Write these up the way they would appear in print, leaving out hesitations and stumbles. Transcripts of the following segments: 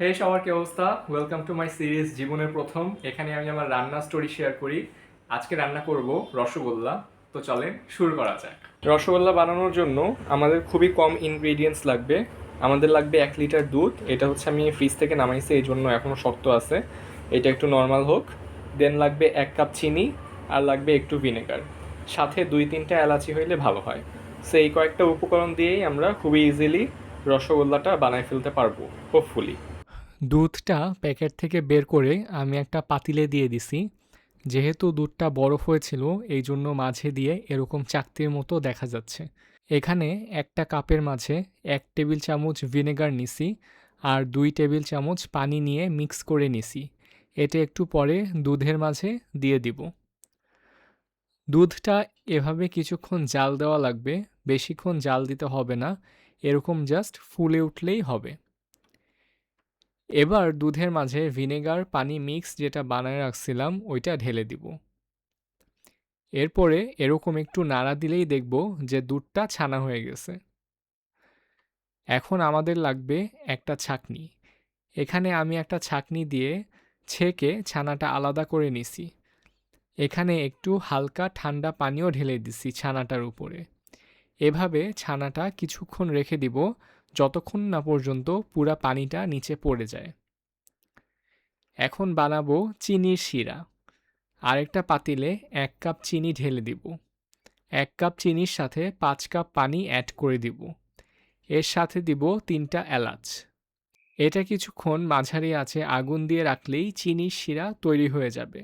হে সবার কি অবস্থা? ওয়েলকাম টু মাই সিরিজ জীবনের প্রথম। এখানে আমি আমার রান্না স্টোরি শেয়ার করি। আজকে রান্না করব রসগোল্লা। তো চলেন শুরু করা যাক। রসগোল্লা বানানোর জন্য আমাদের খুবই কম ইনগ্রেডিয়েন্টস লাগবে। আমাদের লাগবে 1 লিটার দুধ। এটা হচ্ছে আমি ফ্রিজ থেকে নামাইছি, এই জন্য এখনও শক্ত আছে, এটা একটু নর্মাল হোক। দেন লাগবে 1 কাপ চিনি, আর লাগবে একটু ভিনেগার, সাথে 2-3টা এলাচি হইলে ভালো হয়। সো এই কয়েকটা উপকরণ দিয়েই আমরা খুবই ইজিলি রসগোল্লাটা বানায় ফেলতে পারবো হোপফুলি। দুধটা প্যাকেট থেকে বের করে আমি একটা পাতিলে দিয়ে দিছি। যেহেতু দুধটা বরফ হয়েছিল, এই জন্য মাঝে দিয়ে এরকম চাকতির মতো দেখা যাচ্ছে। এখানে একটা কাপের মাঝে 1 টেবিল চামচ ভিনেগার নিছি, আর 2 টেবিল চামচ পানি নিয়ে মিক্স করে নিছি। এটা একটু পরে দুধের মাঝে দিয়ে দিব। দুধটা এভাবে কিছুক্ষণ জাল দেওয়া লাগবে, বেশিক্ষণ জাল দিতে হবে না, এরকম জাস্ট ফুলে উঠলেই হবে। এবার দুধের মাঝে ভিনেগার পানি মিক্স যেটা বানায় রাখছিলাম ওইটা ঢেলে দিব। এরপরে এরকম একটু নাড়া দিলেই দেখব যে দুধটা ছানা হয়ে গেছে। এখন আমাদের লাগবে একটা ছাঁকনি। এখানে আমি একটা ছাঁকনি দিয়ে ছেঁকে ছানাটা আলাদা করে নিছি। এখানে একটু হালকা ঠান্ডা পানিও ঢেলে দিছি ছানাটার উপরে। এভাবে ছানাটা কিছুক্ষণ রেখে দিব, যতক্ষণ না পর্যন্ত পুরা পানিটা নিচে পড়ে যায়। এখন বানাবো চিনির শিরা। আরেকটা পাতিলে 1 কাপ চিনি ঢেলে দিব। 1 কাপ চিনির সাথে 5 কাপ পানি অ্যাড করে দিব। এর সাথে দিব 3টা এলাচ। এটা কিছুক্ষণ মাঝারি আঁচে আগুন দিয়ে রাখলেই চিনির শিরা তৈরি হয়ে যাবে।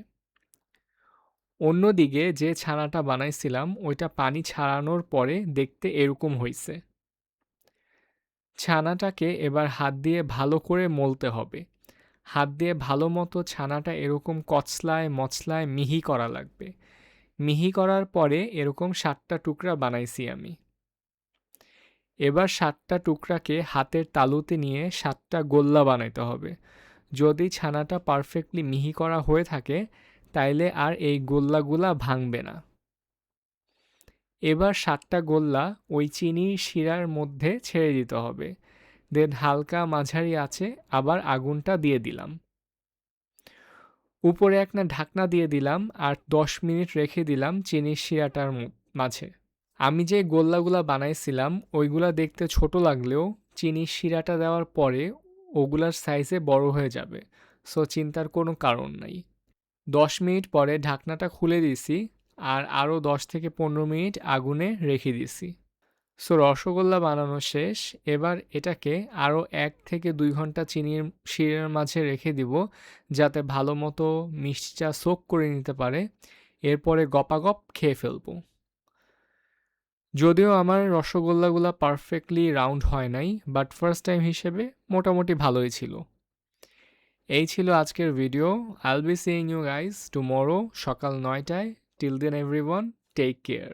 অন্যদিকে যে ছানাটা বানাইছিলাম ওইটা পানি ছাড়ানোর পরে দেখতে এরকম হইছে। ছানাটাকে এবার হাত দিয়ে ভালো করে মলতে হবে। হাত দিয়ে ভালো মতো ছানাটা এরকম কচলায় মচলায় মিহি করা লাগবে। মিহি করার পরে এরকম 7টা টুকরা বানাইছি আমি। এবার 7টা টুকরাকে হাতের তালুতে নিয়ে 7টা গোল্লা বানাইতে হবে। যদি ছানাটা পারফেক্টলি মিহি করা হয়ে থাকে তাইলে আর এই গোল্লাগুলা ভাঙবে না। এবার 7টা গোল্লা ওই চিনির শিরার মধ্যে ছেড়ে দিতে হবে। দেন হালকা মাঝারি আছে আবার আগুনটা দিয়ে দিলাম। উপরে একটা ঢাকনা দিয়ে দিলাম আর 10 মিনিট রেখে দিলাম চিনির শিরাটার মাঝে। আমি যে গোল্লাগুলা বানাইছিলাম ওইগুলা দেখতে ছোট লাগলেও চিনির শিরাটা দেওয়ার পরে ওগুলার সাইজে বড় হয়ে যাবে, সো চিন্তার কোনো কারণ নাই। 10 মিনিট পরে ঢাকনাটা খুলে দিছি আর আরও 10 থেকে 15 মিনিট আগুনে রেখে দিছি। সো রসগোল্লা বানানো শেষ। এবার এটাকে আরও 1 থেকে 2 ঘন্টা চিনির শিরার মাঝে রেখে দিব, যাতে ভালো মতো মিষ্টিটা সোক করে নিতে পারে। এরপরে গপাগপ খেয়ে ফেলবো। যদিও আমার রসগোল্লাগুলা পারফেক্টলি রাউন্ড হয় নাই, বাট ফার্স্ট টাইম হিসেবে মোটামুটি ভালোই ছিল। এই ছিল আজকের video. I'll be seeing you guys tomorrow সকাল 9টায়। Till then everyone, take care.